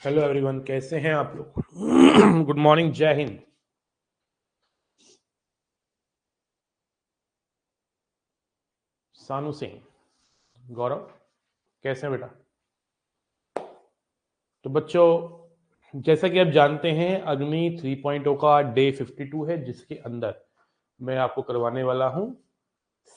Hello everyone, कैसे हैं आप लोग? गुड मॉर्निंग, जय हिंद। सानू सिंह, गौरव, कैसे हैं बेटा? तो बच्चों, जैसा कि आप जानते हैं, अग्नि 3.0 का डे 52 है, जिसके अंदर मैं आपको करवाने वाला हूं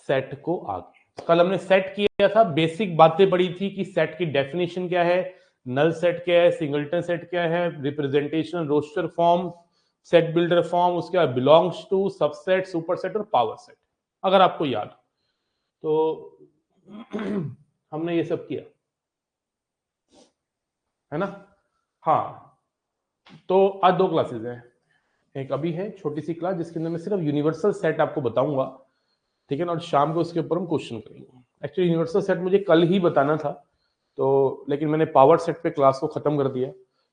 सेट को आगे। कल हमने सेट किया था, बेसिक बातें पढ़ी थी कि सेट की डेफिनेशन क्या है, नल सेट क्या है, सिंगलटन सेट क्या है, representation, roster form, set builder form, उसके बाद बिलोंग्स टू, सबसेट, सुपरसेट और पावर सेट, अगर आपको याद हो तो। हमने ये सब किया है ना। हाँ, तो आज दो क्लासेस हैं। एक अभी है छोटी सी क्लास, जिसके अंदर मैं सिर्फ यूनिवर्सल सेट आपको बताऊंगा, ठीक है ना, और शाम को उसके ऊपर हम क्वेश्चन करेंगे। एक्चुअली यूनिवर्सल सेट मुझे कल ही बताना था, तो लेकिन मैंने पावर सेट पे क्लास को खत्म कर दिया।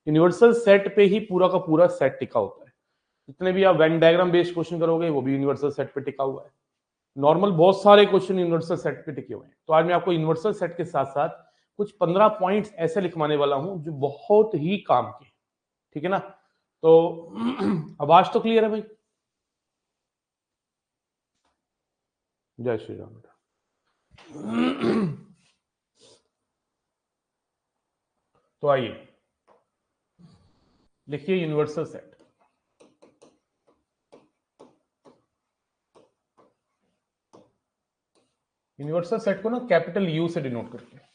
यूनिवर्सल सेट पे ही पूरा का पूरा सेट टिका होता है। जितने भी आप वेन डायग्राम बेस्ड क्वेश्चन करोगे वो भी यूनिवर्सल सेट पे टिका हुआ है। नॉर्मल बहुत सारे क्वेश्चन यूनिवर्सल सेट पे टिके हुए हैं। तो आज मैं आपको यूनिवर्सल सेट के साथ साथ कुछ 15 पॉइंट्स ऐसे लिखवाने वाला हूं जो बहुत ही काम के, ठीक है ना। तो आवाज तो क्लियर है भाई? जय श्री राम बेटा। तो आइए लिखिए यूनिवर्सल सेट। यूनिवर्सल सेट को ना कैपिटल यू से डिनोट करते हैं।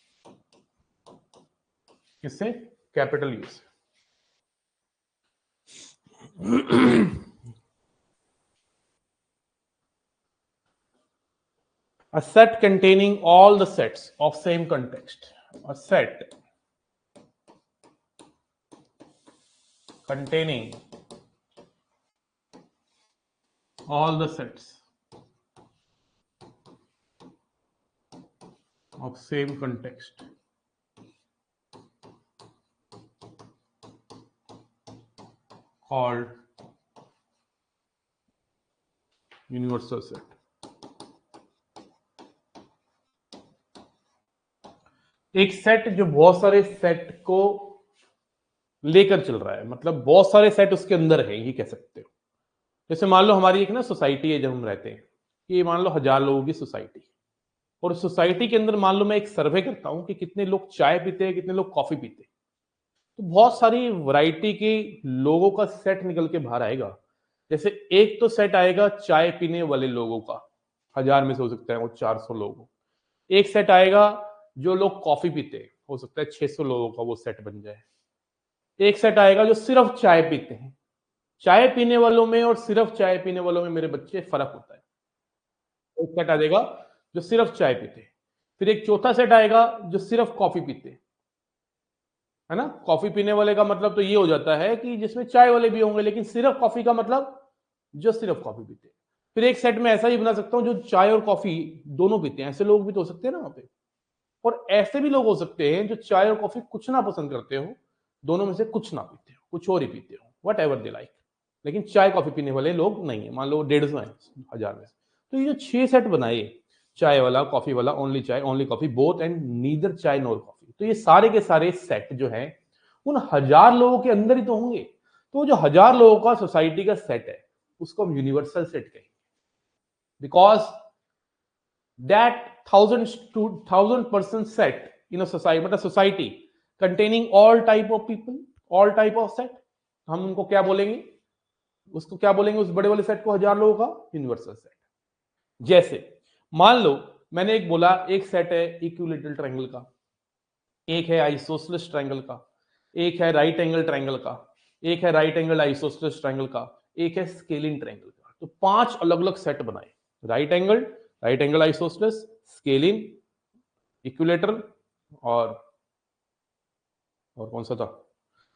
किससे? कैपिटल यू से। A set containing all the sets of same context. A set containing all the sets of same context called universal set. एक सेट जो बहुत सारे सेट को लेकर चल रहा है, मतलब बहुत सारे सेट उसके अंदर है, ये कह सकते हो। जैसे मान लो हमारी एक ना सोसाइटी है जब हम रहते हैं, ये मान लो 1000 लोगों की सोसाइटी, और सोसाइटी के अंदर मान लो मैं एक सर्वे करता हूं कि कितने लोग चाय पीते हैं, कितने लोग कॉफी पीते हैं। तो बहुत सारी वैरायटी के लोगों का सेट निकल के बाहर आएगा। जैसे एक तो सेट आएगा चाय पीने वाले लोगों का, 1000 में से हो सकता है वो 400 लोग हो। एक सेट आएगा जो लोग कॉफी पीते हैं, हो सकता है 600 लोगों का वो सेट बन जाए। एक सेट आएगा जो सिर्फ चाय पीते हैं। चाय पीने वालों में और सिर्फ चाय पीने वालों में मेरे बच्चे फर्क होता है। एक सेट आ जाएगा जो सिर्फ चाय पीते हैं। फिर एक चौथा सेट आएगा जो सिर्फ कॉफी पीते हैं, है ना। कॉफी पीने वाले का मतलब तो ये हो जाता है कि जिसमें चाय वाले भी होंगे, लेकिन सिर्फ कॉफी का मतलब जो सिर्फ कॉफी पीते हैं। फिर एक सेट में ऐसा ही बना सकता हूं जो चाय और कॉफी दोनों पीते हैं, ऐसे लोग भी तो हो सकते हैं ना वहां पे। और ऐसे भी लोग हो सकते हैं जो चाय और कॉफी कुछ ना पसंद करते हो, दोनों में से कुछ ना पीते हो, कुछ और ही पीते हो, वट एवर दे लाइक, लेकिन चाय कॉफी पीने वाले लोग नहीं है। मान लो 150 है 1000 में से। तो ये जो 6 सेट बनाए, चाय वाला, कॉफी वाला, ओनली चाय, only coffee, both and neither चाय नॉर कॉफी, तो ये सारे के सारे सेट जो है उन 1000 लोगों के अंदर ही तो होंगे। तो जो 1000 लोगों का सोसाइटी का सेट है उसको हम यूनिवर्सल सेट कहेंगे, because that 1000 person set in a society, मतलब society containing all type of people, all type of set, हम उनको क्या बोलेंगे? उसको क्या बोलेंगे उस बड़े वाले सेट को, 1000 लोगों का यूनिवर्सल सेट। जैसे मान लो मैंने एक बोला, एक सेट है इक्विलेटरल ट्रायंगल का, एक है आइसोसेलेस ट्रायंगल का, एक है राइट एंगल ट्रायंगल का, एक है राइट एंगल आइसोसेलेस ट्रायंगल का, एक है स्केलिंग ट्रायंगल का। तो 5 अलग अलग सेट बनाए, right angle, right angle isosceles, scaling, equilateral, और कौन सा था?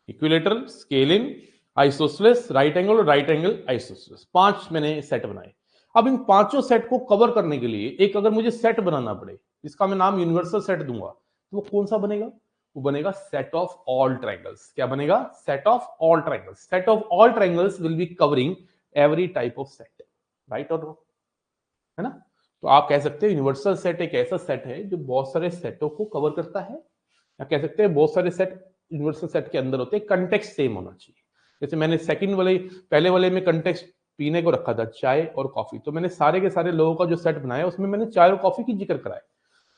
Equilateral, scaling, isosceles, right angle और राइट एंगल आइसोसेलेस, 5 मैंने सेट बनाए। अब इन पांचों सेट को कवर करने के लिए एक अगर मुझे सेट बनाना पड़े जिसका मैं नाम यूनिवर्सल सेट दूंगा, तो वो कौन सा बनेगा? वो बनेगा सेट ऑफ ऑल ट्रायंगल्स। क्या बनेगा? Set of all triangles. Set of all triangles will be covering every type of set, right और रॉन्ग, है ना। तो आप कह सकते हैं यूनिवर्सल सेट एक ऐसा सेट है जो बहुत सारे सेटों को कवर करता है, या कह सकते हैं बहुत सारे सेट यूनिवर्सल सेट के अंदर होते हैं, कंटेक्स्ट सेम होना चाहिए। जैसे मैंने सेकंड वाले, पहले वाले में कंटेक्स्ट पीने को रखा था, चाय और कॉफी, तो मैंने सारे के सारे लोगों का जो सेट बनाया उसमें मैंने चाय और कॉफी की जिक्र कराया।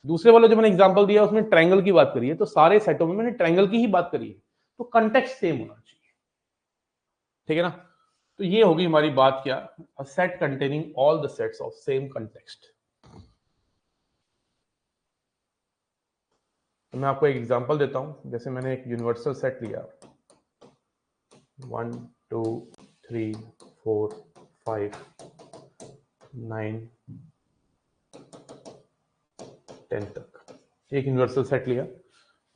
दूसरे वाला जो मैंने एग्जांपल दिया उसमें ट्रायंगल की बात करी है, तो सारे सेटों में मैंने ट्रायंगल की ही बात करी है, तो कंटेक्स्ट सेम होना चाहिए, ठीक है ना। तो ये होगी हमारी बात क्या, a set containing all the sets of same context. तो मैं आपको एक एग्जांपल देता हूं, जैसे मैंने एक यूनिवर्सल सेट लिया 1 2 3 4 5 9 10 तक, एक यूनिवर्सल सेट लिया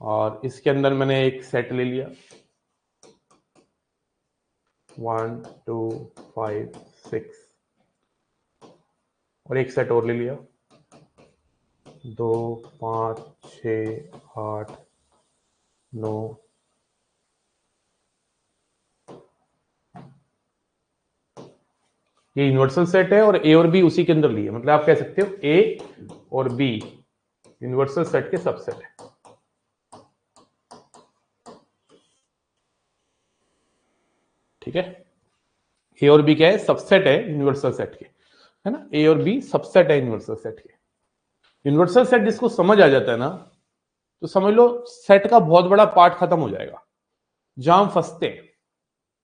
और इसके अंदर मैंने एक सेट ले लिया 1 2 5 6 और एक सेट और ले लिया 2 5 6 8 9। ये यूनिवर्सल सेट है और ए और बी उसी के अंदर लिए, मतलब आप कह सकते हो ए और बी यूनिवर्सल सेट के सबसेट है, ठीक है। ए और बी क्या है, सबसेट है यूनिवर्सल सेट के, है ना। ए और बी सबसेट है यूनिवर्सल सेट के। यूनिवर्सल सेट जिसको समझ आ जाता है ना, तो समझ लो सेट का बहुत बड़ा पार्ट खत्म हो जाएगा जहां हम फंसते हैं,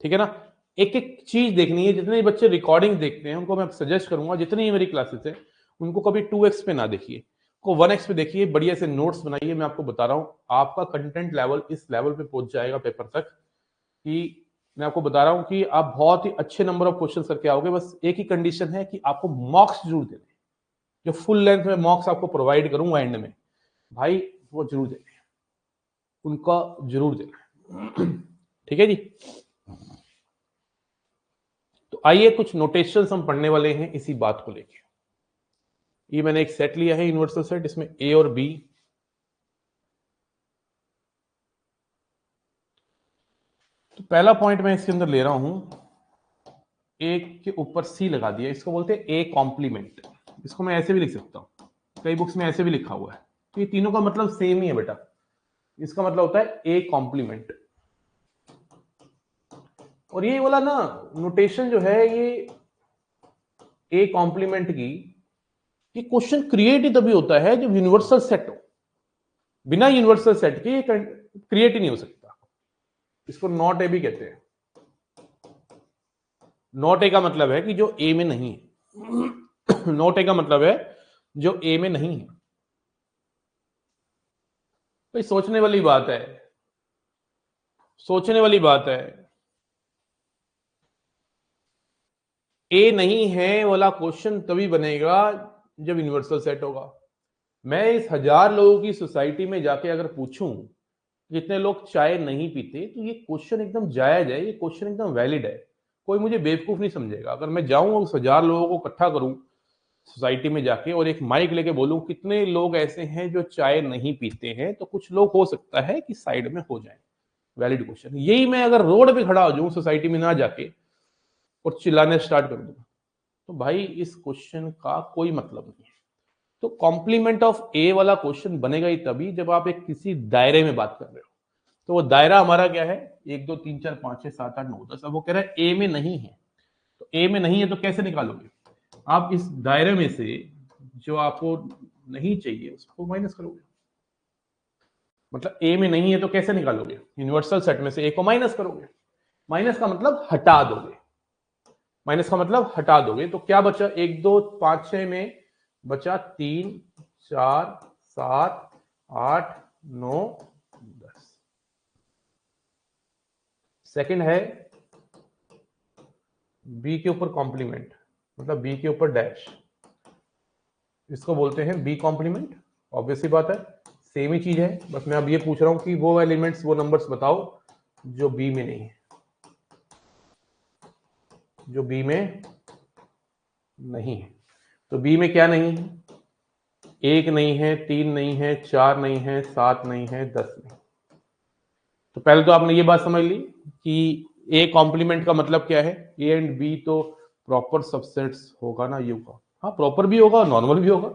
ठीक है ना। एक एक चीज देखनी है, जितने बच्चे रिकॉर्डिंग देखते हैं उनको मैं सजेस्ट करूंगा, जितनी मेरी क्लासेस है उनको कभी 2x पे ना देखिए, को 1x पे देखिए, बढ़िया से नोट्स बनाइए। मैं आपको बता रहा हूं आपका कंटेंट लेवल इस लेवल पे पहुंच जाएगा पेपर तक कि मैं आपको बता रहा हूं कि आप बहुत ही अच्छे नंबर ऑफ क्वेश्चन करके आओगे। बस एक ही कंडीशन है कि आपको मॉक्स जरूर देने, जो फुल लेंथ में मॉक्स आपको प्रोवाइड करूंगा एंड में, भाई वो जरूर देने, उनका जरूर देना, ठीक है जी। तो आइए कुछ नोटेशंस हम पढ़ने वाले हैं इसी बात को लेके। ये मैंने एक सेट लिया है यूनिवर्सल सेट, इसमें ए और बी, तो पहला पॉइंट मैं इसके अंदर ले रहा हूं, ए के ऊपर सी लगा दिया, इसको बोलते हैं ए कॉम्प्लीमेंट। इसको मैं ऐसे भी लिख सकता हूं, कई बुक्स में ऐसे भी लिखा हुआ है, तो ये तीनों का मतलब सेम ही है बेटा। इसका मतलब होता है ए कॉम्प्लीमेंट। और ये वाला ना नोटेशन जो है ये ए कॉम्प्लीमेंट की, ये क्वेश्चन क्रिएट ही तभी होता है जब यूनिवर्सल सेट हो। बिना यूनिवर्सल सेट के ये क्रिएट ही नहीं हो सकता। इसको नॉट ए भी कहते हैं। नॉट ए का मतलब है कि जो ए में नहीं है। नॉट ए का मतलब है जो ए में नहीं है। भाई सोचने वाली बात है, सोचने वाली बात है। ए नहीं है वाला क्वेश्चन तभी बनेगा जब यूनिवर्सल सेट होगा। मैं इस 1000 लोगों की सोसाइटी में जाके अगर पूछूं जितने लोग चाय नहीं पीते, तो ये क्वेश्चन एकदम जायज है, ये क्वेश्चन एकदम वैलिड है। कोई मुझे बेवकूफ नहीं समझेगा अगर मैं जाऊं उस 1000 लोगों को इकट्ठा करूं सोसाइटी में जाके और एक माइक लेके बोलूं कितने लोग ऐसे हैं जो चाय नहीं पीते हैं, तो कुछ लोग हो सकता है कि साइड में हो जाए। Valid question. यही मैं अगर रोड पे खड़ा हो जाऊं सोसाइटी में ना जाके और चिल्लाने स्टार्ट कर दूं, तो भाई इस क्वेश्चन का कोई मतलब नहीं है। तो कॉम्प्लीमेंट ऑफ ए वाला क्वेश्चन बनेगा ही तभी जब आप एक किसी दायरे में बात कर रहे हो। तो वो दायरा हमारा क्या है, 1 2 3 4 5 6 7 8 9 10। अब वो कह रहा है ए में नहीं है, तो ए में नहीं है तो कैसे निकालोगे आप इस दायरे में से जो आपको नहीं चाहिए उसको माइनस करोगे। मतलब ए में नहीं है तो कैसे निकालोगे, यूनिवर्सल सेट में से ए को माइनस करोगे। माइनस का मतलब हटा दोगे, माइनस का मतलब हटा दोगे। तो क्या बचा, 1 2 5 6 में बचा 3 4 7 8 9 10। सेकंड है बी के ऊपर कॉम्प्लीमेंट, मतलब बी के ऊपर डैश, इसको बोलते हैं बी कॉम्प्लीमेंट। ऑब्वियसली बात है, सेम ही चीज है, बस मैं अब ये पूछ रहा हूं कि वो एलिमेंट्स वो नंबर्स बताओ जो बी में नहीं है, जो बी में नहीं है। तो बी में क्या नहीं है, 1 नहीं है, 3 नहीं है, 4 नहीं है, 7 नहीं है, 10 नहीं। तो पहले तो आपने ये बात समझ ली कि ए कॉम्प्लीमेंट का मतलब क्या है, ए एंड बी तो प्रॉपर सबसेट्स होगा ना यू का। हाँ प्रॉपर भी होगा, नॉर्मल भी होगा।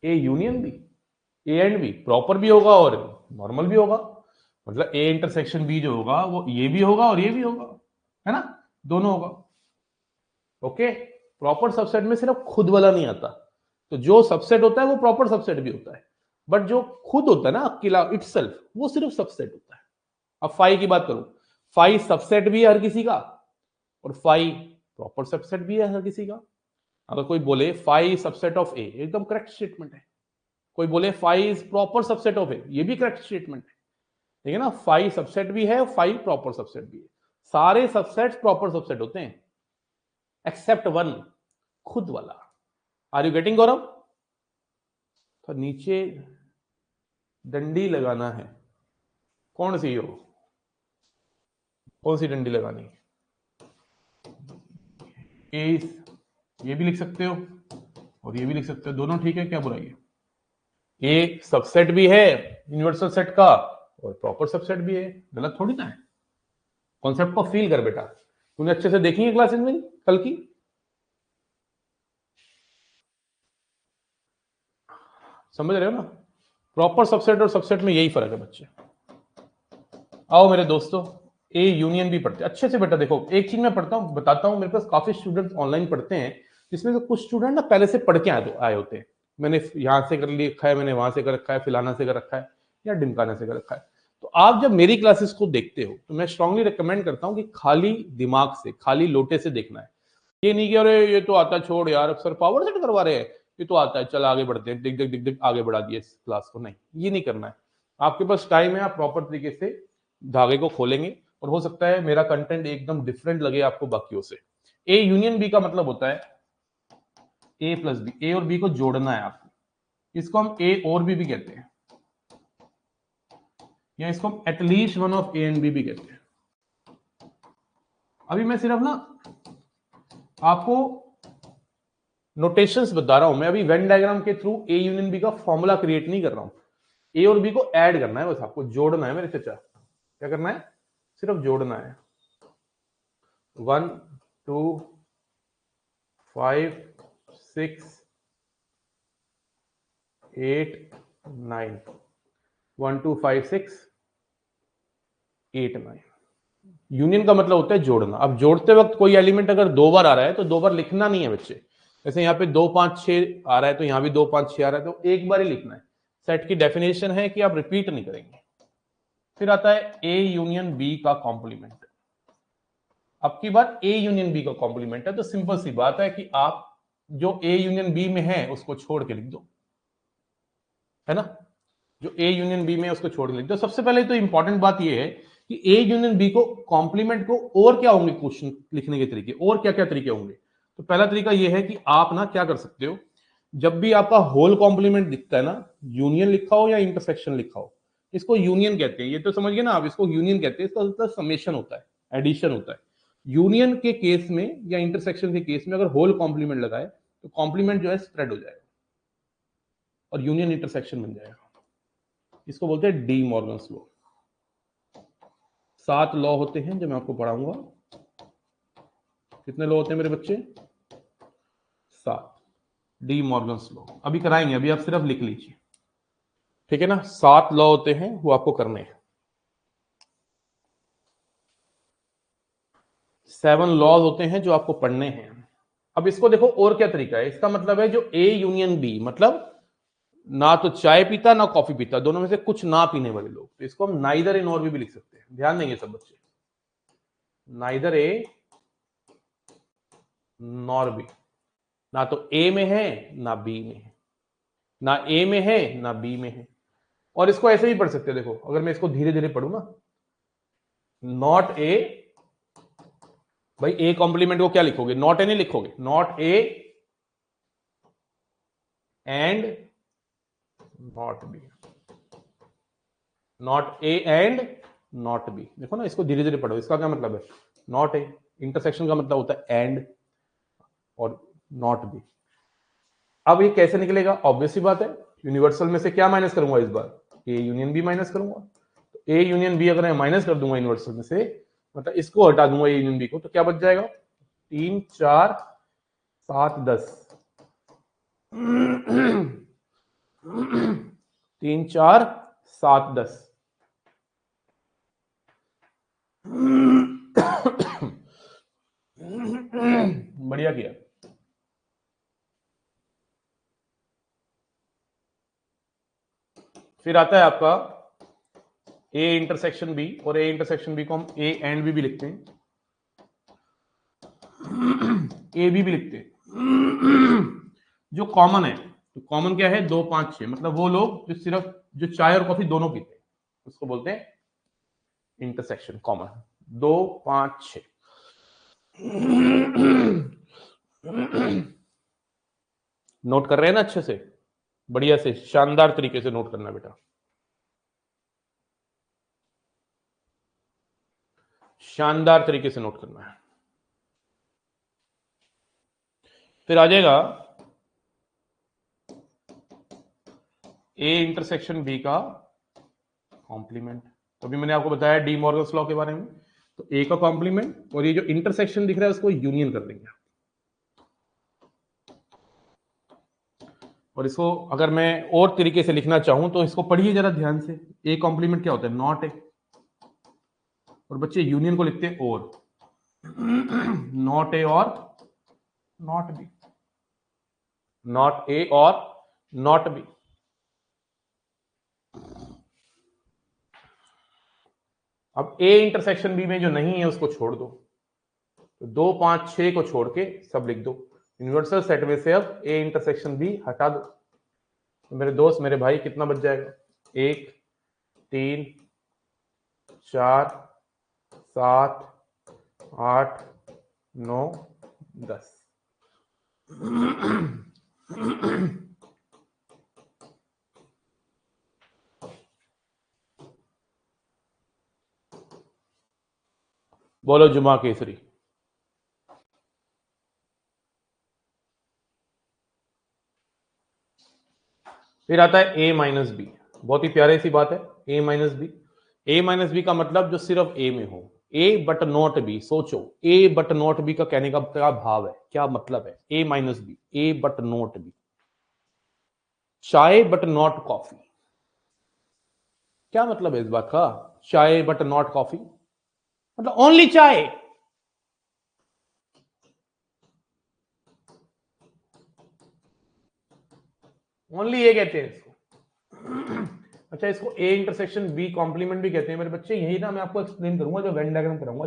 A union B, A and B proper भी होगा और नॉर्मल भी होगा। मतलब ए इंटरसेक्शन बी जो होगा वो ये भी होगा और ये भी होगा, है ना, दोनों होगा। ओके, प्रॉपर सबसेट में सिर्फ खुद वाला नहीं आता, तो जो सबसेट होता है वो प्रॉपर सबसेट भी होता है, बट जो खुद होता है ना अकेला इटसेल्फ, वो सिर्फ सबसेट होता है। अब फाइव की बात करूं, फाइव सबसेट भी है हर किसी का और फाइव प्रॉपर सबसेट भी है हर किसी का। अगर कोई बोले फाइव सबसेट ऑफ ए, एकदम करेक्ट स्टेटमेंट है। कोई बोले five is proper subset of A, ये भी करेक्ट स्टेटमेंट है। ठीक है ना, फाइव सबसेट भी है और फाइव प्रॉपर सबसेट भी है। सारे सबसेट प्रॉपर सबसेट होते हैं एक्सेप्ट वन, खुद वाला। आर यू गेटिंग गौरव? तो नीचे डंडी लगाना है, कौन सी हो, कौन सी डंडी लगानी है? ये भी लिख सकते हो और ये भी लिख सकते हो, दोनों ठीक है, क्या बुराई है? ये सबसेट भी है यूनिवर्सल सेट का और प्रॉपर सबसेट भी है, गलत थोड़ी ना है। कॉन्सेप्ट को फील कर बेटा, तूने अच्छे से देखी है क्लासेस में कल की? समझ रहे हो ना, प्रॉपर सबसेट और सबसेट में यही फर्क है बच्चे। आओ मेरे दोस्तों, ए यूनियन भी पढ़ते अच्छे से बेटा। देखो एक चीज मैं पढ़ता हूं, बताता हूं, मेरे पास काफी स्टूडेंट्स ऑनलाइन पढ़ते हैं, जिसमें से कुछ स्टूडेंट ना पहले से पढ़ के आए होते हैं। मैंने यहां से कर लिखा है, मैंने वहां से कर रखा है, फिलाना से कर रखा है या डिमकाना से कर रखा है। तो आप जब मेरी क्लासेस को देखते हो तो मैं स्ट्रांगली रिकमेंड करता हूं कि खाली दिमाग से, खाली लोटे से देखना है। ये नहीं कि अरे ये तो आता, छोड़ यार सर पावर सेट करवा रहे हैं, ये तो आता है, चल आगे बढ़ते हैं, दिख दिख दिख दिख आगे बढ़ा दिए इस क्लास को। नहीं, ये नहीं करना है। आपके पास टाइम है, आप प्रॉपर तरीके से धागे को खोलेंगे और हो सकता है मेरा कंटेंट एकदम डिफरेंट लगे आपको बाकियों से। ए यूनियन बी का मतलब होता है ए प्लस बी, ए और बी को जोड़ना है आपको। इसको हम ए और बी भी कहते हैं, या इसको हम at least one of A and B भी कहते हैं। अभी मैं सिर्फ ना आपको नोटेशंस बता रहा हूं, मैं अभी वेन डायग्राम के थ्रू ए यूनियन बी का फॉर्मूला क्रिएट नहीं कर रहा हूं। ए और बी को ऐड करना है, बस आपको जोड़ना है मेरे चचा। क्या करना है? सिर्फ जोड़ना है। 1 2 5 6 8 9, 1 2 5 6 8 9। यूनियन का मतलब होता है जोड़ना। अब जोड़ते वक्त कोई एलिमेंट अगर दो बार आ रहा है तो दो बार लिखना नहीं है बच्चे। जैसे यहाँ पे 2 5 6 आ रहा है तो यहाँ भी 2 5 6 आ रहा है, तो एक बार ही लिखना है। सेट की डेफिनेशन है कि आप रिपीट नहीं करेंगे। फिर आता है ए यूनियन बी का कॉम्प्लीमेंट। अब की बात ए यूनियन बी का कॉम्प्लीमेंट है, तो सिंपल सी बात है कि आप जो ए यूनियन बी में है उसको छोड़ के लिख दो, है ना। जो ए यूनियन बी में उसको छोड़ के लिख दो। सबसे पहले तो इंपॉर्टेंट बात यह है कि ए यूनियन बी को कॉम्प्लीमेंट को और क्या होंगे क्वेश्चन लिखने के तरीके, और क्या क्या तरीके होंगे। तो पहला तरीका यह है कि आप ना क्या कर सकते हो, जब भी आपका होल कॉम्प्लीमेंट दिखता है ना, यूनियन लिखा हो या इंटरसेक्शन लिखा हो, इसको यूनियन कहते हैं। ये तो समझ गए ना आप, इसको यूनियन कहते हैं। इसका मतलब समेशन होता है, एडिशन होता है। यूनियन के केस में या इंटरसेक्शन के केस में अगर होल कॉम्प्लीमेंट लगाए तो कॉम्प्लीमेंट जो है स्प्रेड हो जाएगा और यूनियन इंटरसेक्शन बन जाएगा। इसको बोलते हैं डी मॉर्गन्स लॉ। 7 लॉ होते हैं जो मैं आपको पढ़ाऊंगा। कितने लॉ होते हैं मेरे बच्चे? 7। डी मॉर्गन्स लॉ अभी कराएंगे, अभी आप सिर्फ लिख लीजिए, ठीक है ना। 7 लॉ होते हैं, वो आपको करने हैं। 7 लॉज होते हैं जो आपको पढ़ने हैं। अब इसको देखो और क्या तरीका है। इसका मतलब है जो ए यूनियन बी, मतलब ना तो चाय पीता ना कॉफी पीता, दोनों में से कुछ ना पीने वाले लोग, तो इसको हम नाइदर ए नॉर भी लिख सकते हैं। ध्यान देंगे सब बच्चे, नाइदर ए नॉर बी। ना तो ए में है ना बी में है, ना ए में है ना बी में है। और इसको ऐसे भी पढ़ सकते हैं, देखो अगर मैं इसको धीरे धीरे पढ़ू ना, नॉट ए, भाई ए कॉम्प्लीमेंट को क्या लिखोगे? नॉट ए नहीं लिखोगे, not A and not be, not A and not be. देखो ना, इसको धीरे धीरे पढ़ो। इसका क्या मतलब है? नॉट ए, इंटरसेक्शन का मतलब होता है एंड और नॉट बी। अब ये कैसे निकलेगा? ऑब्वियस सी बात है, यूनिवर्सल में से क्या माइनस करूंगा इस बार? ए यूनियन बी माइनस करूंगा। तो ए यूनियन बी अगर मैं माइनस कर दूंगा यूनिवर्सल में से, मतलब इसको हटा दूंगा ए यूनियन बी को, तो क्या बच जाएगा? 3 4 7 10 3 4 7 10। बढ़िया किया। फिर आता है आपका ए इंटरसेक्शन बी, और ए इंटरसेक्शन बी को हम ए एंड बी भी लिखते हैं, ए बी भी लिखते हैं। जो कॉमन है, तो कॉमन क्या है, 2 5 6, मतलब वो लोग जो सिर्फ जो चाय और कॉफी दोनों पीते हैं उसको बोलते हैं इंटरसेक्शन कॉमन। 2 5 6। नोट कर रहे हैं ना अच्छे से, बढ़िया से शानदार तरीके से नोट करना बेटा, शानदार तरीके से नोट करना है। फिर आ जाएगा ए इंटरसेक्शन बी का कॉम्प्लीमेंट। तो अभी मैंने आपको बताया डी मॉर्गन्स लॉ के बारे में, तो ए का कॉम्प्लीमेंट और ये जो इंटरसेक्शन दिख रहा है उसको यूनियन कर देंगे। और इसको अगर मैं और तरीके से लिखना चाहूं तो इसको पढ़िए जरा ध्यान से। ए कॉम्प्लीमेंट क्या होता है, नॉट ए, और बच्चे यूनियन को लिखते हैं और, नॉट ए और नॉट बी, नॉट ए और नॉट बी। अब ए इंटरसेक्शन बी में जो नहीं है उसको छोड़ दो, तो 2 5 6 को छोड़ के सब लिख दो। यूनिवर्सल सेट में से अब ए इंटरसेक्शन बी हटा दो, तो मेरे दोस्त मेरे भाई कितना बच जाएगा, 1 3 4 7 8 9 10। बोलो जुमा केसरी। फिर आता है ए माइनस बी, बहुत ही प्यारी सी बात है, A minus B. A minus B का मतलब जो सिर्फ ए में हो, ए बट नॉट बी। सोचो ए बट नॉट बी का कहने का क्या भाव है, क्या मतलब है, A minus B, A but not B. Chai but not coffee, क्या मतलब है इस बात का, चाय बट नॉट कॉफी मतलब ओनली चाय। ओनली ये कहते हैं इसको। अच्छा, इसको ए इंटरसेक्शन बी कॉम्प्लीमेंट भी कहते हैं मेरे बच्चे। यही ना मैं आपको एक्सप्लेन करूंगा जो वेन डायग्राम कराऊंगा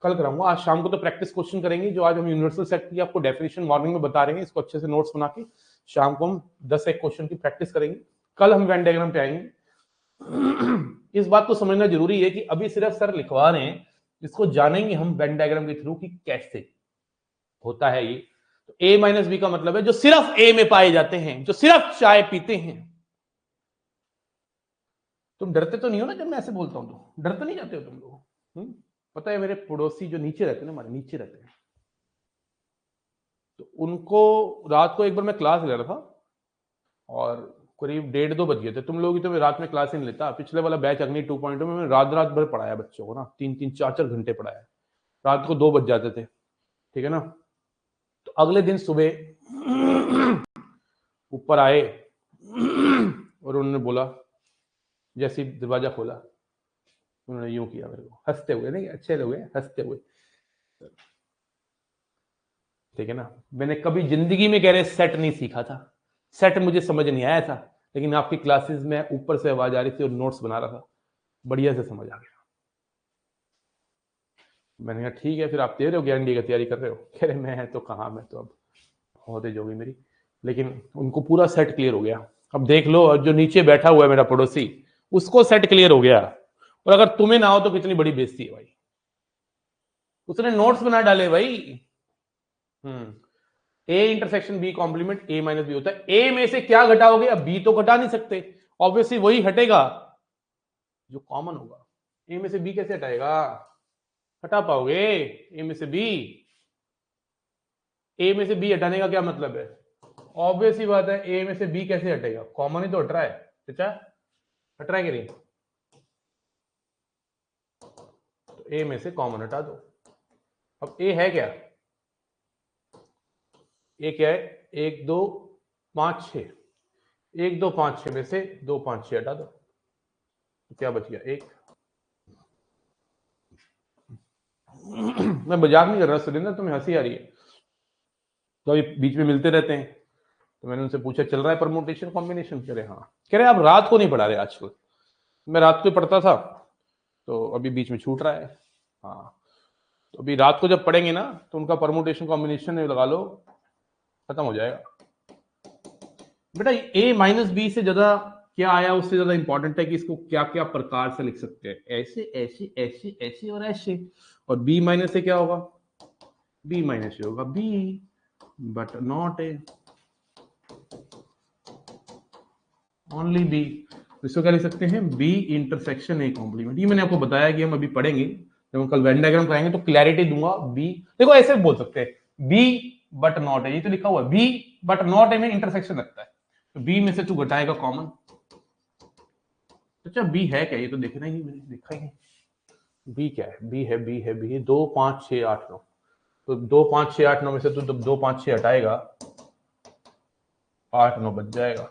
कल कराऊंगा। आज शाम को तो प्रैक्टिस क्वेश्चन करेंगे, जो आज हम यूनिवर्सल सेट की आपको डेफिनेशन मॉर्निंग में बता रहे हैं, इसको अच्छे से नोट्स बना के शाम को हम 10 एक क्वेश्चन की प्रैक्टिस करेंगे। कल हम वेन डायग्राम पे आएंगे। इस बात को समझना जरूरी है कि अभी सिर्फ सर लिखवा रहे हैं, इसको जानेंगे हम वेन डायग्राम के थ्रू कि कैसे होता है ये। तो ए माइनस बी का मतलब है जो सिर्फ ए में पाए जाते हैं, जो सिर्फ चाय पीते हैं। तुम डरते तो नहीं हो ना जब मैं ऐसे बोलता हूं, तो डर तो नहीं जाते हो तुम लोग? पता है मेरे पड़ोसी जो नीचे रहते हैं ना, हमारे नीचे रहते हैं, तो उनको रात को एक बार मैं क्लास ले रहा था और करीब 1:30 बज गए थे। तुम लोग ही तो मैं रात में क्लास ही नहीं लेता, पिछले वाला बैच अग्नि 2.0 में मैं रात रात भर पढ़ाया बच्चों को ना, 3 4 4 घंटे पढ़ाया, रात को 2 बज जाते थे, ठीक है ना। तो अगले दिन सुबह ऊपर आए और उन्होंने बोला, जैसे दरवाजा खोला उन्होंने यूं किया मेरे को, हंसते हुए, नहीं अच्छे लोग हैं, हंसते हुए, ठीक है ना। मैंने कभी जिंदगी में कह रहे सेट नहीं सीखा था, सेट मुझे समझ नहीं आया था, लेकिन आपकी क्लासेस में ऊपर से आवाज आ रही थी और नोट्स बना रहा था, बढ़िया से समझ आ गया। मैंने कहा ठीक है, फिर आप दे रहे हो ज्ञान डी की तैयारी कर रहे हो? कह रहे मैं तो कहाँ, मैं तो अब होते जो गई मेरी, लेकिन उनको पूरा सेट क्लियर हो गया। अब देख लो, जो नीचे बैठा हुआ है मेरा पड़ोसी, उसको सेट क्लियर हो गया, और अगर तुम्हें ना हो तो कितनी बड़ी बेइज्जती है भाई, उसने नोट्स बना डाले भाई। A intersection B complement A minus B होता है। ए में से क्या घटाओगे, अब बी तो घटा नहीं सकते, ऑब्वियसली वही हटेगा जो कॉमन होगा। ए में से बी कैसे हटाएगा, हटा पाओगे ए में से बी? ए में से बी हटाने का क्या मतलब है, ऑब्वियस ही बात है, ए में से बी कैसे हटेगा, कॉमन ही तो हट रहा है, अच्छा हट रहा है कि नहीं? तो ए में से कॉमन हटा दो। अब ए है क्या, ए क्या है, 1 2 5 6, 1 2 5 6 में से 2 5 6 हटा दो, तो क्या बच गया, 1। मैं मजाक नहीं कर रहा सुरेंद्र, तुम्हें हंसी आ रही है। तो अभी बीच में मिलते रहते हैं, तो मैंने उनसे पूछा चल रहा है परमुटेशन कॉम्बिनेशन? कह रहे हाँ। कह रहे आप रात को नहीं पढ़ा रहे आजकल। मैं रात को पढ़ता था, तो अभी बीच में छूट रहा है। हाँ, तो अभी रात को जब पढ़ेंगे ना, तो उनका परमुटेशन कॉम्बिनेशन लगा लो, खत्म हो जाएगा बेटा। a माइनस बी से ज्यादा क्या आया, उससे ज्यादा इंपॉर्टेंट है कि इसको क्या क्या प्रकार से लिख सकते हैं, ऐसे ऐसे ऐसे ऐसे और ऐसे। और b माइनस से क्या होगा, b माइनस से होगा b, but not a, only b। इसको क्या लिख सकते हैं, b इंटरसेक्शन a कॉम्प्लीमेंट। ये मैंने आपको बताया कि हम अभी पढ़ेंगे, जब हम कल वेन डायग्राम कराएंगे तो क्लैरिटी दूंगा। b देखो ऐसे बोल सकते हैं b बट नॉट है, ये तो लिखा हुआ है b बट नॉट ए में इंटरसेक्शन लगता है, तो b में से तू घटाएगा कॉमन। अच्छा b है क्या, ये तो देखना ही नहीं, मैंने देखा ही नहीं। b क्या है, b है, b है, b है 2 5 6 8 9। तो 2 5 6 8 9 में से तू 2 5 6 हटाएगा, 8 9 बच जाएगा।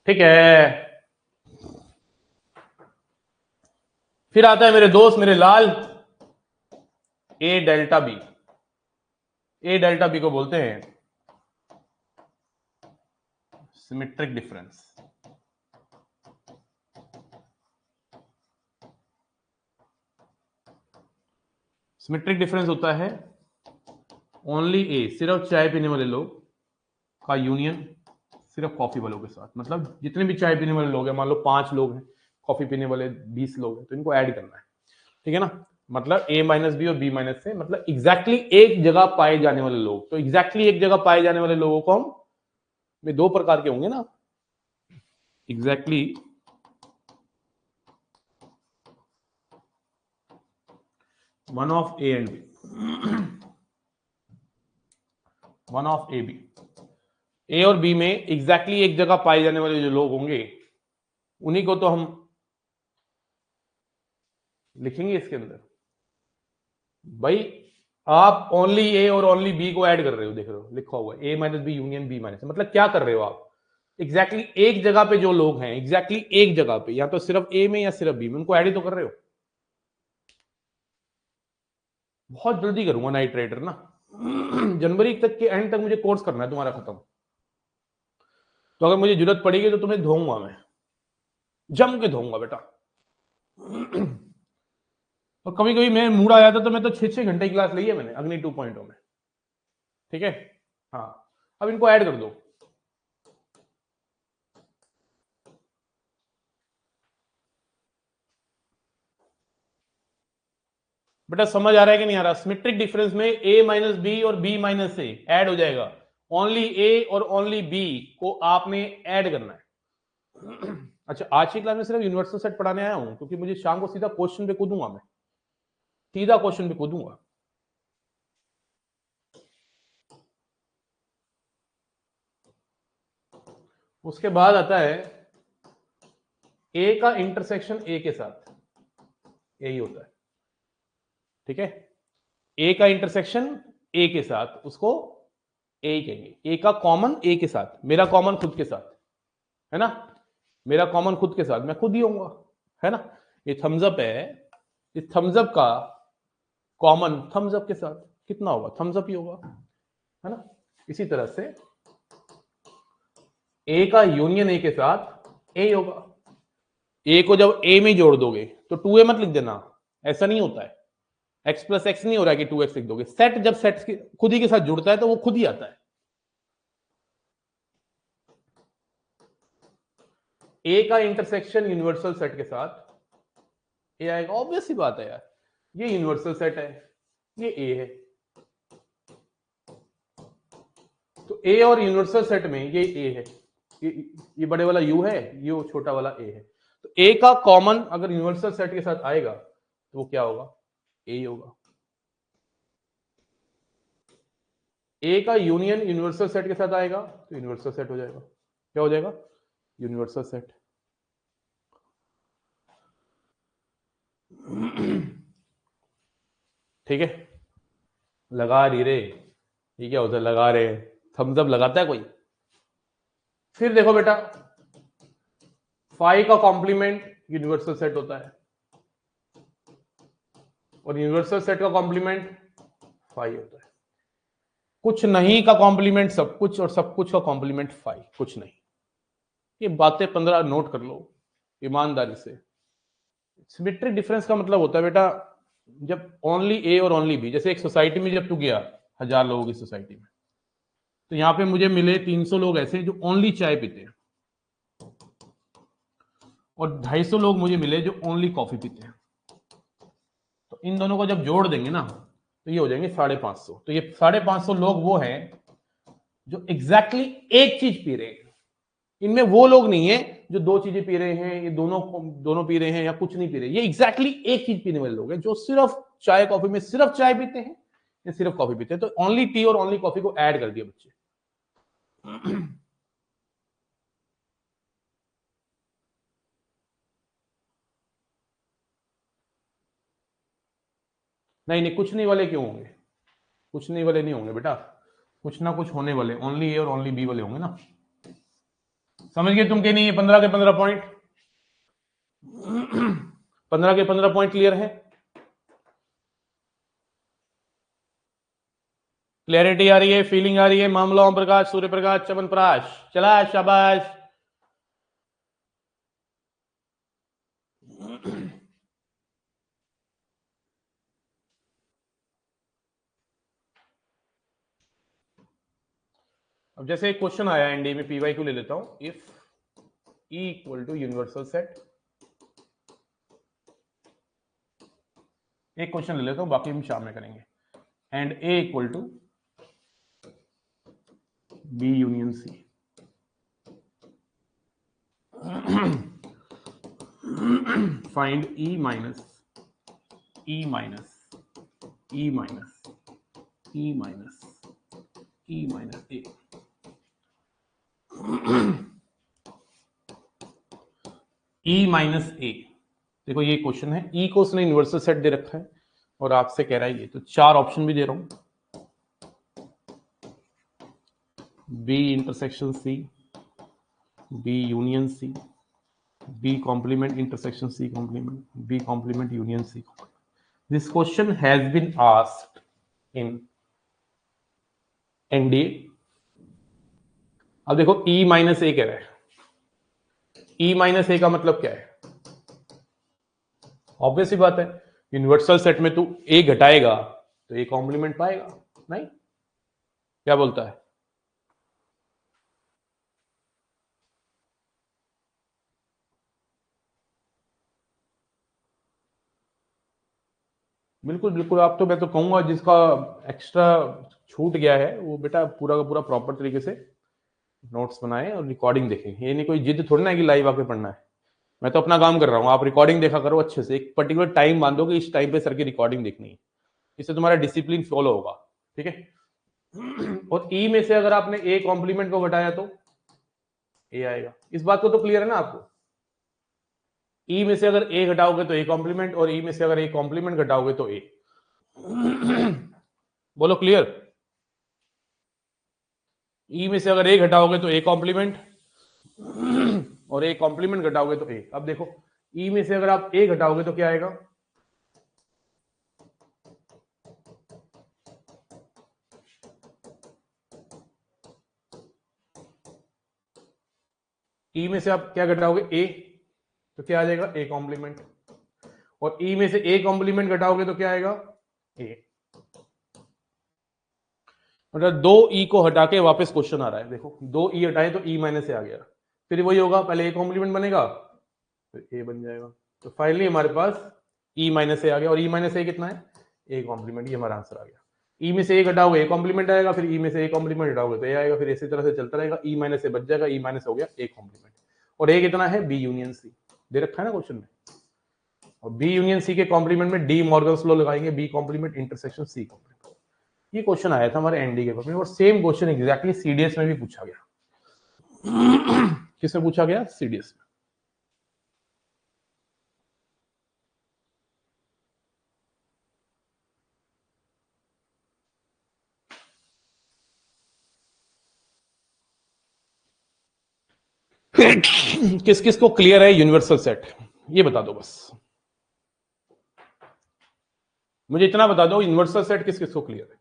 ठीक है, फिर आता है मेरे दोस्त मेरे लाल, ए डेल्टा बी। ए डेल्टा बी को बोलते हैं सिमेट्रिक डिफरेंस। सिमेट्रिक डिफरेंस होता है ओनली ए, सिर्फ चाय पीने वाले लोग का यूनियन सिर्फ कॉफी वालों के साथ। मतलब जितने भी चाय पीने वाले लोग हैं, मान लो 5 लोग हैं, कॉफी पीने वाले 20 लोग हैं, तो इनको ऐड करना है। ठीक है ना, मतलब a माइनस बी और b माइनस से, मतलब एग्जैक्टली एक जगह पाए जाने वाले लोग। तो एग्जैक्टली एक जगह पाए जाने वाले लोगों को हम में 2 प्रकार के होंगे ना, exactly one of A and B, one of A B. A और बी में एग्जैक्टली एक जगह पाए जाने वाले जो लोग होंगे, उन्हीं को तो हम लिखेंगे इसके अंदर। भाई आप ओनली ए और ओनली बी को ऐड कर रहे हो, देख रहे हो लिखा हुआ है A minus B union B minus. मतलब क्या कर रहे हो आप, एग्जैक्टली एक जगह पे जो लोग हैं, एग्जैक्टली एक जगह पे, या तो सिर्फ ए में या सिर्फ बी में, उनको ऐड ही तो कर रहे हो। बहुत जल्दी करूंगा नाइट राइडर ना, जनवरी तक के एंड तक मुझे कोर्स करना है तुम्हारा खत्म। तो अगर मुझे जरूरत पड़ेगी तो तुम्हें धोऊंगा मैं, जम के धोऊंगा बेटा। और कभी कभी मैं मूड आ जाता तो मैं तो 6 6 घंटे की क्लास ली है मैंने अग्नि 2.0 में। ठीक है, हाँ, अब इनको ऐड कर दो। बेटा समझ आ रहा है कि नहीं आ रहा, सिमेट्रिक डिफरेंस में a माइनस बी और b माइनस से ऐड हो जाएगा, ओनली a और ओनली b को आपने ऐड करना है। अच्छा, आज की क्लास में सिर्फ यूनिवर्सल सेट पढ़ाने आया हूं, क्योंकि मुझे शाम को सीधा क्वेश्चन पे कूदूंगा, मैं सीधा क्वेश्चन पे कूदूंगा। उसके बाद आता है a का इंटरसेक्शन a के साथ, यही होता है। ठीक है, a का इंटरसेक्शन a के साथ, उसको a ही कहेंगे। a का कॉमन a के साथ, मेरा कॉमन खुद के साथ, है ना, मेरा कॉमन खुद के साथ, मैं खुद ही होऊंगा, है ना। ये थम्स अप है, इस थम्स अप का कॉमन थम्स अप के साथ कितना होगा, थम्स अप ही होगा, है ना। इसी तरह से a का यूनियन a के साथ a होगा। a को जब a में जोड़ दोगे तो 2a मत लिख देना, ऐसा नहीं होता है। x प्लस एक्स नहीं हो रहा है कि 2x लिख दोगे। सेट जब सेट खुद ही के साथ जुड़ता है तो वो खुद ही आता है। a का इंटरसेक्शन यूनिवर्सल सेट के साथ a आएगा, ऑब्वियस सी बात है यार, ये यूनिवर्सल सेट है, ये a है, तो a और यूनिवर्सल सेट में ये a है, ये बड़े वाला u है, ये छोटा वाला a है। तो a का कॉमन अगर यूनिवर्सल सेट के साथ आएगा तो वो क्या होगा, a होगा। a का यूनियन यूनिवर्सल सेट के साथ आएगा तो यूनिवर्सल सेट हो जाएगा। क्या हो जाएगा, यूनिवर्सल सेट। ठीक है, लगा रही रे, ये क्या होता है लगा रहे, थम्स अप लगाता है कोई। फिर देखो बेटा, फाइव का कॉम्प्लीमेंट यूनिवर्सल सेट होता है, और यूनिवर्सल सेट का कॉम्प्लीमेंट 5 होता है। कुछ नहीं का कॉम्प्लीमेंट सब कुछ और सब कुछ का कॉम्प्लीमेंट 5 कुछ नहीं। ये बातें 15 नोट कर लो ईमानदारी से। सिमेट्रिक डिफरेंस का मतलब होता है बेटा जब ओनली ए और ओनली बी, जैसे एक सोसाइटी में जब तू गया 1000 लोगों की सोसाइटी में, तो यहां पे मुझे मिले 300 लोग ऐसे जो ओनली चाय पीते हैं और 250 लोग मुझे मिले जो ओनली कॉफी पीते हैं। तो इन दोनों को जब जोड़ देंगे ना तो ये हो जाएंगे 550। तो ये 550 लोग वो हैं जो एग्जैक्टली एक चीज पी रहे हैं। इनमें वो लोग नहीं है जो दो चीजें पी रहे हैं, ये दोनों पी रहे हैं या कुछ नहीं पी रहे। ये एग्जैक्टली एक चीज पीने वाले लोग हैं जो सिर्फ चाय कॉफी में सिर्फ चाय पीते हैं या सिर्फ कॉफी पीते हैं। तो ओनली टी और ओनली कॉफी को ऐड कर दिया बच्चे। नहीं नहीं, कुछ नहीं वाले क्यों होंगे? कुछ नहीं वाले नहीं होंगे बेटा, कुछ ना कुछ होने वाले। ओनली ए और ओनली बी वाले होंगे ना। समझ गए तुम कि नहीं? 15 के 15 पॉइंट 15 के 15 पॉइंट क्लियर है? क्लैरिटी आ रही है, फीलिंग आ रही है? मामला ओम प्रकाश, सूर्य प्रकाश, चमन प्रकाश, चला शाबाश। अब जैसे एक क्वेश्चन आया एनडीए में, पीवाई को ले लेता हूं। If E equal to universal set, एक क्वेश्चन ले लेता हूं, बाकी हम शाम में करेंगे। And A equal to B union C, find E minus E minus E minus E minus E minus A. E minus A, देखो ये क्वेश्चन है। ई को उसने यूनिवर्सल सेट दे रखा है और आपसे कह रहा है ये, तो 4 ऑप्शन भी दे रहा हूं। B intersection C, B union C, B complement intersection C complement, B complement union C complement. This question has been asked in NDA. अब देखो ई माइनस ए कह रहा है। ई माइनस ए का मतलब क्या है? ऑब्वियस ही बात है, यूनिवर्सल सेट में तू ए घटाएगा तो ए कॉम्प्लीमेंट पाएगा, नहीं? क्या बोलता है? बिल्कुल बिल्कुल। आप तो, मैं तो कहूंगा जिसका एक्स्ट्रा छूट गया है वो बेटा पूरा का पूरा प्रॉपर तरीके से नोट्स बनाए और रिकॉर्डिंग देखें। ये नहीं कोई जिद थोड़ी ना है कि लाइव आके पढ़ना है। मैं तो अपना काम कर रहा हूँ, आप रिकॉर्डिंग देखा करो अच्छे से। एक पर्टिकुलर टाइम बांधो कि इस टाइम पे सर की रिकॉर्डिंग देखनी है, इससे तुम्हारा डिसिप्लिन फॉलो होगा, ठीक है? और ई में से अगर आपने ए कॉम्प्लीमेंट को घटाया तो ए आएगा। इस बात को तो क्लियर है ना आपको? ई में से अगर ए घटाओगे तो ए कॉम्प्लीमेंट, और ई में से अगर ए कॉम्प्लीमेंट घटाओगे तो ए। बोलो क्लियर? ई में से अगर ए घटाओगे तो ए कॉम्प्लीमेंट, और ए कॉम्प्लीमेंट घटाओगे तो ए। अब देखो ई में से अगर आप ए घटाओगे तो क्या आएगा? ई में से आप क्या घटाओगे? ए, तो क्या आ जाएगा? A complement. और ई में से ए कॉम्प्लीमेंट घटाओगे तो क्या आएगा? ए। मतलब 2 ई को हटा के वापस क्वेश्चन आ रहा है। देखो 2 ई हटाए तो ई माइनस ए आ गया, फिर वही होगा, पहले ए कॉम्प्लीमेंट बनेगा फिर ए बन जाएगा। तो फाइनली हमारे पास ई माइनस ए आ गया। और ई माइनस ए कितना है? A complement. ये हमारा आंसर आ गया। ई में से ए घटाओगे ए कॉम्प्लीमेंट आएगा, फिर ई में से ए कॉम्प्लीमेंट घटाओगे तो ए आएगा, फिर इसी तरह से चलता रहेगा। ई माइनस ए बच जाएगा, ई माइनस हो गया ए कॉम्प्लीमेंट। और ए कितना है? बी यूनियन सी दे रखा है ना क्वेश्चन में। और बी यूनियन सी के कॉम्प्लीमेंट में डी मॉर्गन्स लॉ लगाएंगे, B complement intersection C complement. ये क्वेश्चन आया था हमारे एनडी के पेपर में, और सेम क्वेश्चन एग्जैक्टली सीडीएस में भी पूछा गया। किसमें पूछा गया? सीडीएस में। किस किस को क्लियर है यूनिवर्सल सेट? ये बता दो बस। मुझे इतना बता दो यूनिवर्सल सेट किस किस को क्लियर है।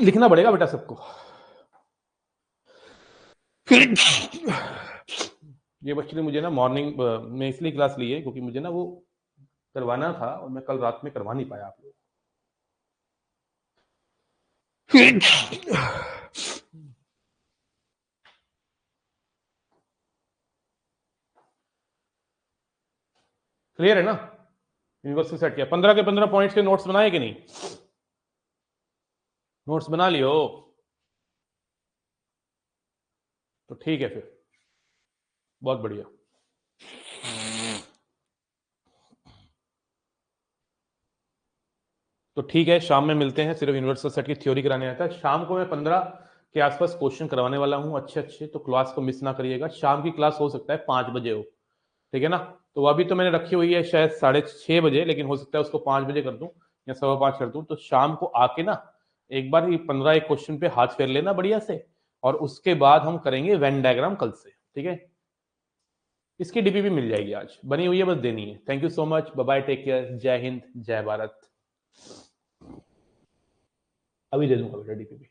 लिखना पड़ेगा बेटा सबको। ये बच्चे मुझे ना मॉर्निंग में इसलिए क्लास ली है क्योंकि मुझे ना वो करवाना था और मैं कल रात में करवा नहीं पाया आप लोग। क्लियर है ना? यूनिवर्सल सेट किया, 15 के 15 पॉइंट्स के नोट्स बनाए कि नहीं? नोट्स बना लियो तो ठीक है, फिर बहुत बढ़िया। तो ठीक है, शाम में मिलते हैं। सिर्फ यूनिवर्सल सेट की थ्योरी कराने आता है। शाम को मैं 15 के आसपास क्वेश्चन करवाने वाला हूं अच्छे अच्छे, तो क्लास को मिस ना करिएगा। शाम की क्लास हो सकता है 5 बजे हो, ठीक है ना? तो अभी तो मैंने रखी हुई है शायद 6:30 बजे, लेकिन हो सकता है उसको 5 बजे कर दूं या 5:15 कर दूं। तो शाम को आके ना एक बार ये 15 एक क्वेश्चन पे हाथ फेर लेना बढ़िया से, और उसके बाद हम करेंगे वेन डायग्राम कल से, ठीक है? इसकी डीपी भी मिल जाएगी, आज बनी हुई है, बस देनी है। Thank you so much, bye bye, take care, जय हिंद, जय भारत। अभी दे दूंगा बेटा डीपी भी।